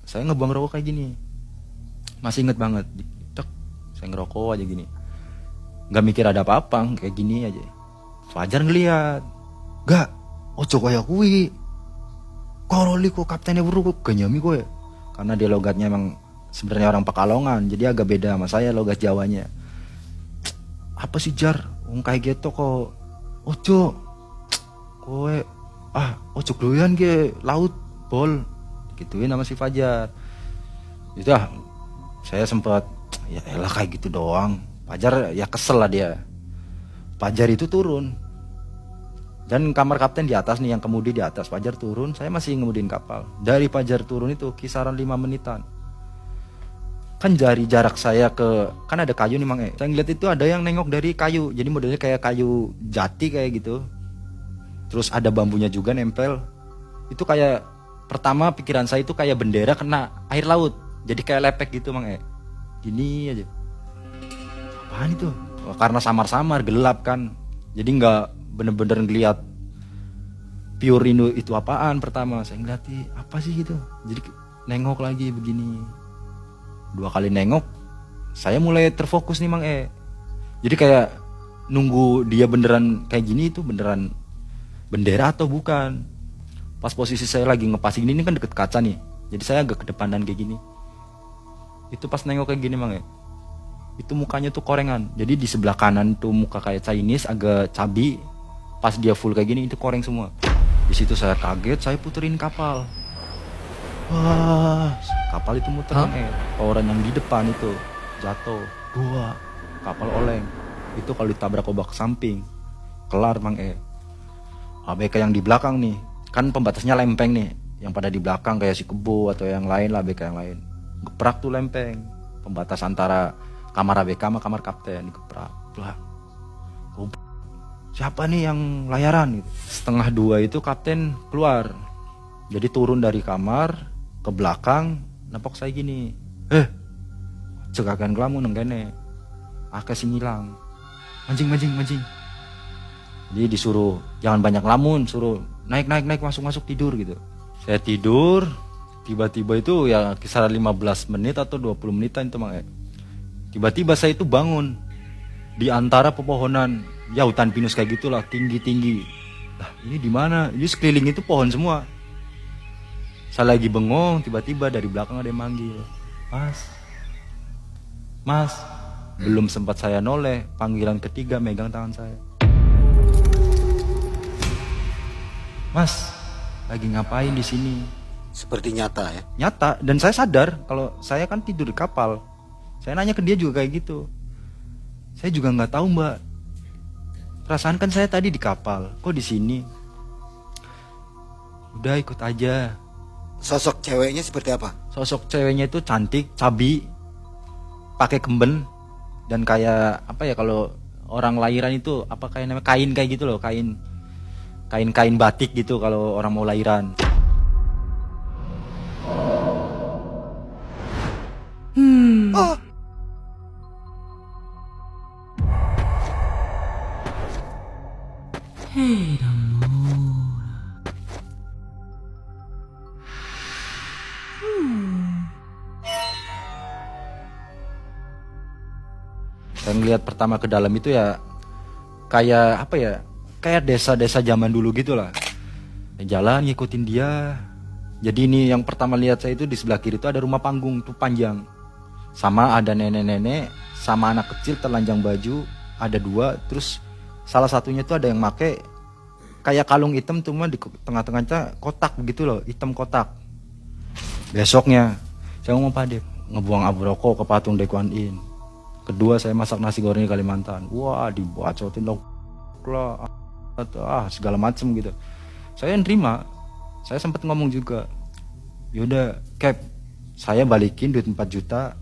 saya ngebuang rokok kayak gini. Masih inget banget. Tek, saya ngerokok aja gini. Gak mikir ada apa-apa, kayak gini aja. Fajar ngeliat. Gak, ojo kaya kuwi. Koroli kok kaptennya buru kok genyami kowe. Karena dia logatnya emang sebenarnya orang Pekalongan, jadi agak beda sama saya logat Jawanya. Apa sih Jar? Kayak gitu kok. Ojo. Kowe ojo gloyan ke laut bol. Gituin sama si Fajar. Itu saya sempat ya elah kayak gitu doang. Fajar ya kesel lah dia. Fajar itu turun. Dan kamar kapten di atas nih, yang kemudi di atas. Fajar turun, saya masih ngemudiin kapal. Dari Fajar turun itu kisaran 5 menitan. Kan dari jarak saya ke, kan ada kayu nih Mang Saya ngeliat itu ada yang nengok dari kayu. Jadi modelnya kayak kayu jati kayak gitu. Terus ada bambunya juga nempel. Itu kayak, pertama pikiran saya itu kayak bendera kena air laut. Jadi kayak lepek gitu Mang Gini aja. Apaan itu? Karena samar-samar, gelap kan. Jadi gak bener-bener ngeliat pure itu apaan pertama. Saya ngeliati apa sih gitu. Jadi nengok lagi begini. 2 kali nengok, saya mulai terfokus nih Mang Jadi kayak nunggu dia beneran kayak gini, itu beneran bendera atau bukan. Pas posisi saya lagi ngepas ini kan deket kaca nih. Jadi saya agak ke depan dan kayak gini. Itu pas nengok kayak gini Mang itu mukanya tuh korengan. Jadi di sebelah kanan tuh muka kayak Chinese, agak cabi. Pas dia full kayak gini itu koreng semua. Di situ saya kaget, saya puterin kapal. Wah, kapal itu muter Mang Orang yang di depan itu jatuh. 2, kapal oleng. Itu kalau ditabrak obak samping, kelar Mang ABK yang di belakang nih, kan pembatasnya lempeng nih. Yang pada di belakang kayak si Kebo atau yang lain lah, ABK yang lain. Geprak tuh lempeng. Pembatas antara kamar ABK sama kamar kapten, geprak. Siapa nih yang layaran gitu. 1:30 itu kapten keluar. Jadi turun dari kamar ke belakang, nepok saya gini. Cegakan kelamu neng kene. Ake sing ngilang. Mancing. Jadi disuruh jangan banyak lamun, suruh naik masuk tidur gitu. Saya tidur, tiba-tiba itu ya kisaran 15 menit atau 20 menitan itu Mang Tiba-tiba saya itu bangun di antara pepohonan, ya hutan pinus kayak gitulah, tinggi-tinggi. Lah, ini di mana? Ini sekeliling itu pohon semua. Saya lagi bengong, tiba-tiba dari belakang ada yang manggil. Mas. Belum sempat saya noleh, panggilan ketiga megang tangan saya. Mas, lagi ngapain di sini? Seperti nyata ya? Nyata, dan saya sadar kalau saya kan tidur di kapal. Saya nanya ke dia juga kayak gitu. Saya juga nggak tahu Mbak. Perasaan kan saya tadi di kapal, kok di sini? Udah ikut aja. Sosok ceweknya seperti apa? Sosok ceweknya itu cantik, cabi, pakai kemben, dan kayak apa ya, kalau orang lahiran itu apa kayak namanya, kain kayak gitu loh, kain batik gitu kalau orang mau lahiran. Saya ngeliat pertama ke dalam itu ya kayak apa ya, kayak desa-desa zaman dulu gitu lah. Jalan ngikutin dia. Jadi ini yang pertama lihat saya itu di sebelah kiri itu ada rumah panggung tuh panjang. Sama ada nenek-nenek sama anak kecil telanjang baju, ada 2. Terus salah satunya itu ada yang make kayak kalung hitam tuh mah di tengah-tengahnya kotak begitu loh, hitam kotak. Besoknya saya ngomong Pak Dep, ngebuang abu rokok ke patung Dekuan In. Kedua saya masak nasi goreng di Kalimantan. Wah, dibacotin loh segala macem gitu. Saya nerima. Saya sempat ngomong juga, yaudah Cap, saya balikin duit 4 juta,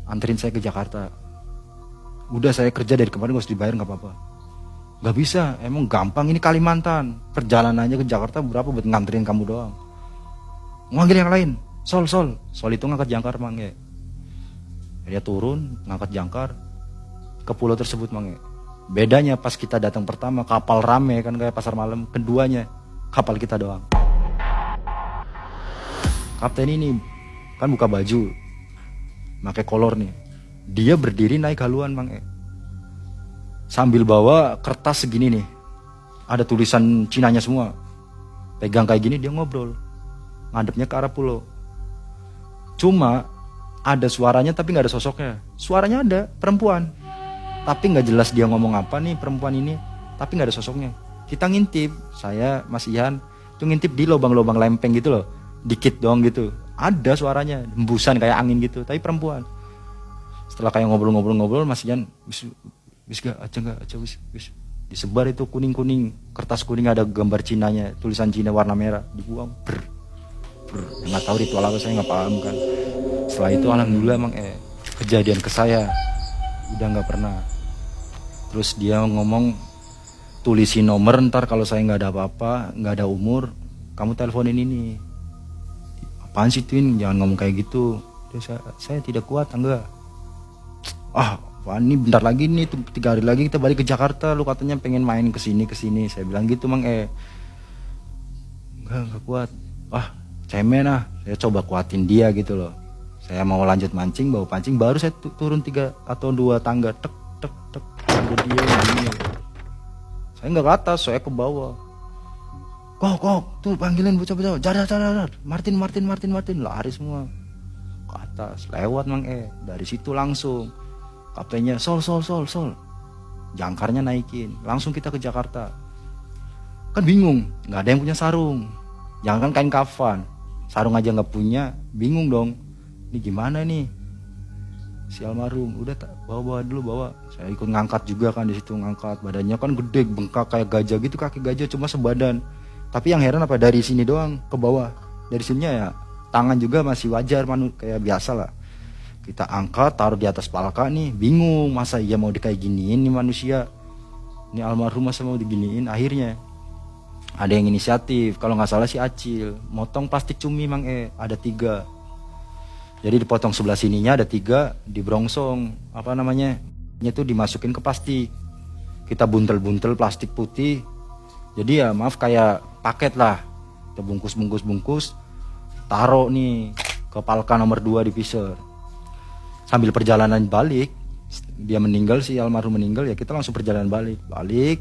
anterin saya ke Jakarta. Udah saya kerja dari kemarin gak usah dibayar, gak apa-apa. Gak bisa, emang gampang, ini Kalimantan. Perjalanannya ke Jakarta berapa buat nganterin kamu doang. Ngambil yang lain, Sol itu ngangkat jangkar Mang Dia turun, ngangkat jangkar ke pulau tersebut Mang Bedanya pas kita datang pertama kapal rame kan kayak pasar malam, keduanya kapal kita doang. Kapten ini kan buka baju, pakai kolor nih. Dia berdiri naik haluan Mang sambil bawa kertas segini nih, ada tulisan Cinanya semua, pegang kayak gini, dia ngobrol ngadepnya ke arah pulau. Cuma ada suaranya tapi nggak ada sosoknya. Suaranya ada perempuan, tapi nggak jelas dia ngomong apa nih perempuan ini, tapi nggak ada sosoknya. Kita ngintip, saya Mas Ihan tuh ngintip di lubang-lubang lempeng gitu loh, dikit doang gitu, ada suaranya hembusan kayak angin gitu, tapi perempuan. Setelah kayak ngobrol-ngobrol Mas Ihan, wis gak aja wis disebar itu kuning-kuning, kertas kuning ada gambar Cinanya, tulisan Cina warna merah, dibuang. Nggak tahu ritual apa, saya nggak paham kan. Setelah itu alhamdulillah emang kejadian ke saya udah nggak pernah. Terus dia ngomong, tulisin nomor, ntar kalau saya nggak ada apa-apa, nggak ada umur, kamu teleponin ini. Apaan sih Twin, jangan ngomong kayak gitu. Terus saya tidak kuat, enggak. Wah, ini bentar lagi nih, 3 hari lagi kita balik ke Jakarta, lu katanya pengen main kesini. Saya bilang gitu Mang enggak kuat. Cemen saya coba kuatin dia gitu loh. Saya mau lanjut mancing, bawa pancing, baru saya turun 3 atau 2 tangga, tek ada dia gini. Saya nggak ke atas, saya ke bawah. Kok tuh panggilin bocah-bocah, jar Martin, lari semua ke atas, lewat Mang dari situ langsung kaptennya sol, jangkarnya naikin, langsung kita ke Jakarta. Kan bingung, nggak ada yang punya sarung, jangan kan kain kafan, sarung aja nggak punya, bingung dong. Ini gimana nih? Si almarhum udah bawa. Saya ikut ngangkat juga kan, di situ ngangkat, badannya kan gede, bengkak kayak gajah gitu, kaki gajah cuma sebadan. Tapi yang heran apa, dari sini doang ke bawah, dari sininya ya tangan juga masih wajar, kayak biasa lah. Kita angkat, taruh di atas palka nih, bingung, masa iya mau kayak giniin nih manusia, ini almarhum masa mau diginiin. Akhirnya ada yang inisiatif, kalau nggak salah si Acil, motong plastik cumi Mang ada 3. Jadi dipotong sebelah sininya ada 3, dibrongsong, itu dimasukin ke plastik. Kita buntel plastik putih. Jadi ya maaf kayak paket lah. Kita bungkus, taruh nih ke palka nomor 2 di Fisher. Sambil perjalanan balik, dia meninggal, si almarhum meninggal, ya kita langsung perjalanan balik.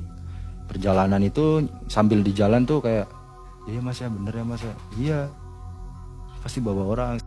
Perjalanan itu sambil di jalan tuh kayak, iya Mas ya, bener ya Mas ya, iya pasti bawa orang.